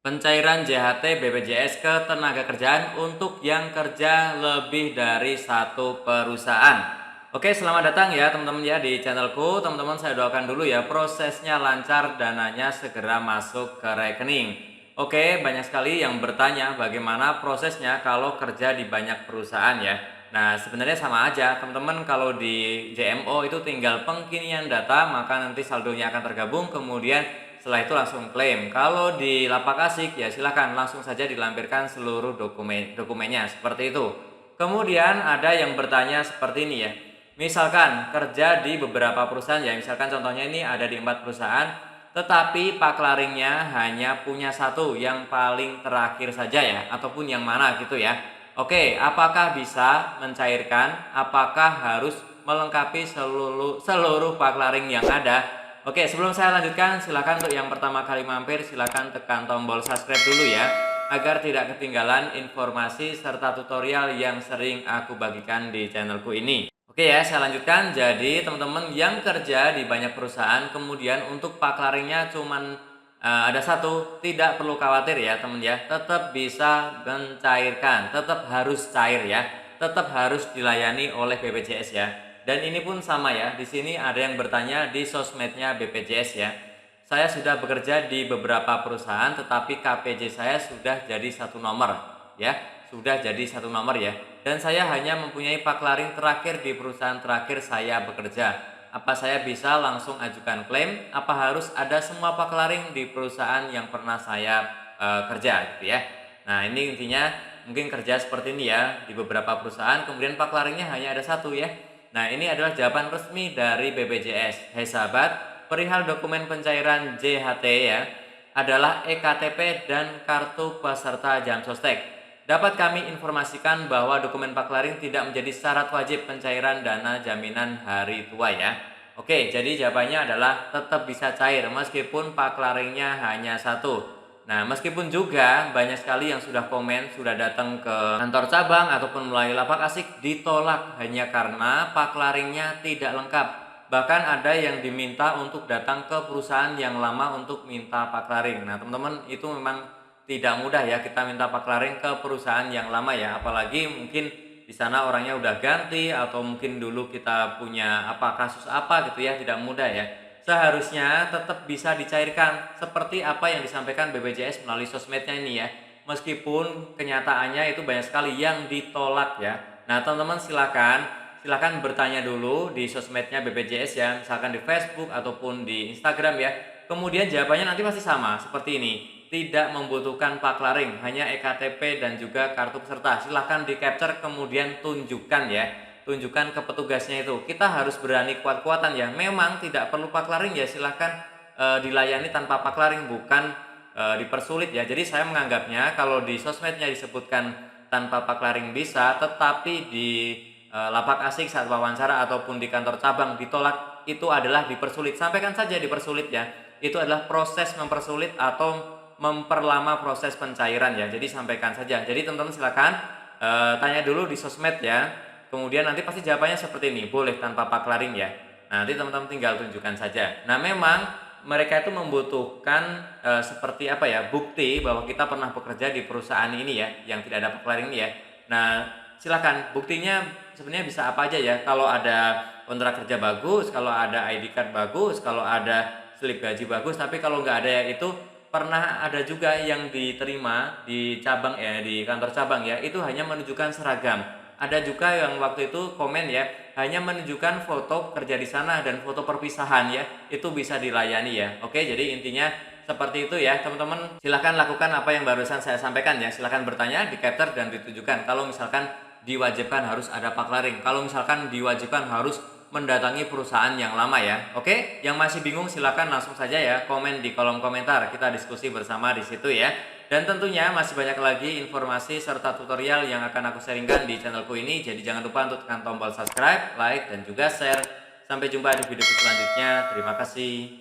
Pencairan JHT BPJS Ketenagakerjaan untuk yang kerja lebih dari satu perusahaan. Oke, selamat datang ya teman-teman ya di channelku. Teman-teman, saya doakan dulu ya prosesnya lancar, dananya segera masuk ke rekening. Oke, banyak sekali yang bertanya bagaimana prosesnya kalau kerja di banyak perusahaan ya. Nah, sebenarnya sama aja teman-teman. Kalau di JMO itu tinggal pengkinian data, maka nanti saldonya akan tergabung, kemudian setelah itu langsung klaim. Kalau di Lapak Asik ya silakan langsung saja dilampirkan seluruh dokumennya seperti itu. Kemudian ada yang bertanya seperti ini ya. Misalkan kerja di beberapa perusahaan ya, misalkan contohnya ini ada di 4 perusahaan, tetapi paklaringnya hanya punya satu yang paling terakhir saja ya, ataupun yang mana gitu ya. Oke, apakah bisa mencairkan? Apakah harus melengkapi seluruh paklaring yang ada? Oke, sebelum saya lanjutkan, silakan untuk yang pertama kali mampir, silakan tekan tombol subscribe dulu ya, agar tidak ketinggalan informasi serta tutorial yang sering aku bagikan di channelku ini. Oke ya, saya lanjutkan. Jadi teman-teman yang kerja di banyak perusahaan, kemudian untuk paklaringnya cuman ada satu, tidak perlu khawatir ya teman ya, tetap bisa mencairkan, tetap harus cair ya, tetap harus dilayani oleh BPJS ya. Dan ini pun sama ya, di sini ada yang bertanya di sosmednya BPJS ya. Saya sudah bekerja di beberapa perusahaan, tetapi KPJ saya sudah jadi satu nomor ya, sudah jadi satu nomor ya. Dan saya hanya mempunyai paklaring terakhir di perusahaan terakhir saya bekerja. Apa saya bisa langsung ajukan klaim? Apa harus ada semua paklaring di perusahaan yang pernah saya kerja gitu ya? Nah, ini intinya mungkin kerja seperti ini ya di beberapa perusahaan, kemudian paklaringnya hanya ada satu ya. Nah, ini adalah jawaban resmi dari BPJS. Hai sahabat, perihal dokumen pencairan JHT ya, adalah EKTP dan kartu peserta Jam Sostek. Dapat kami informasikan bahwa dokumen paklaring tidak menjadi syarat wajib pencairan dana jaminan hari tua ya. Oke, jadi jawabannya adalah tetap bisa cair meskipun paklaringnya hanya satu. Nah, meskipun juga banyak sekali yang sudah komen, sudah datang ke kantor cabang ataupun melalui Lapak Asik ditolak hanya karena paklaringnya tidak lengkap. Bahkan ada yang diminta untuk datang ke perusahaan yang lama untuk minta paklaring. Nah, teman-teman, itu memang tidak mudah ya kita minta paklaring ke perusahaan yang lama ya, apalagi mungkin di sana orangnya udah ganti atau mungkin dulu kita punya kasus apa gitu ya, tidak mudah ya. Seharusnya tetap bisa dicairkan seperti apa yang disampaikan BPJS melalui sosmednya ini ya. Meskipun kenyataannya itu banyak sekali yang ditolak ya. Nah, teman-teman silakan bertanya dulu di sosmednya BPJS ya, misalkan di Facebook ataupun di Instagram ya. Kemudian jawabannya nanti pasti sama seperti ini. Tidak membutuhkan paklaring, hanya EKTP dan juga kartu peserta. Silahkan di capture kemudian tunjukkan ya, tunjukkan ke petugasnya itu. Kita harus berani kuat-kuatan ya. Memang tidak perlu paklaring ya, silahkan dilayani tanpa paklaring, bukan dipersulit ya. Jadi saya menganggapnya kalau di sosmednya disebutkan tanpa paklaring bisa, tetapi di Lapak Asik saat wawancara ataupun di kantor cabang ditolak, itu adalah dipersulit. Sampaikan saja dipersulit ya. Itu adalah proses mempersulit atau memperlama proses pencairan ya. Jadi sampaikan saja. Jadi teman-teman silakan tanya dulu di sosmed ya. Kemudian nanti pasti jawabannya seperti ini, boleh tanpa paklaring ya. Nanti teman-teman tinggal tunjukkan saja. Nah, memang mereka itu membutuhkan seperti apa ya, bukti bahwa kita pernah bekerja di perusahaan ini ya, yang tidak ada paklaring ini ya. Nah, silakan buktinya sebenarnya bisa apa aja ya. Kalau ada kontrak kerja bagus, kalau ada ID card bagus, kalau ada slip gaji bagus, tapi kalau nggak ada itu, pernah ada juga yang diterima di cabang ya, di kantor cabang ya, itu hanya menunjukkan seragam. Ada juga yang waktu itu komen ya, hanya menunjukkan foto kerja di sana dan foto perpisahan ya, itu bisa dilayani ya. Oke, jadi intinya seperti itu ya teman-teman. Silahkan lakukan apa yang barusan saya sampaikan ya. Silahkan bertanya, di capture dan ditujukan. Kalau misalkan diwajibkan harus ada paklaring, kalau misalkan diwajibkan harus mendatangi perusahaan yang lama ya. Oke, yang masih bingung silakan langsung saja ya komen di kolom komentar. Kita diskusi bersama di situ ya. Dan tentunya masih banyak lagi informasi serta tutorial yang akan aku sharingkan di channelku ini. Jadi jangan lupa untuk tekan tombol subscribe, like, dan juga share. Sampai jumpa di video selanjutnya. Terima kasih.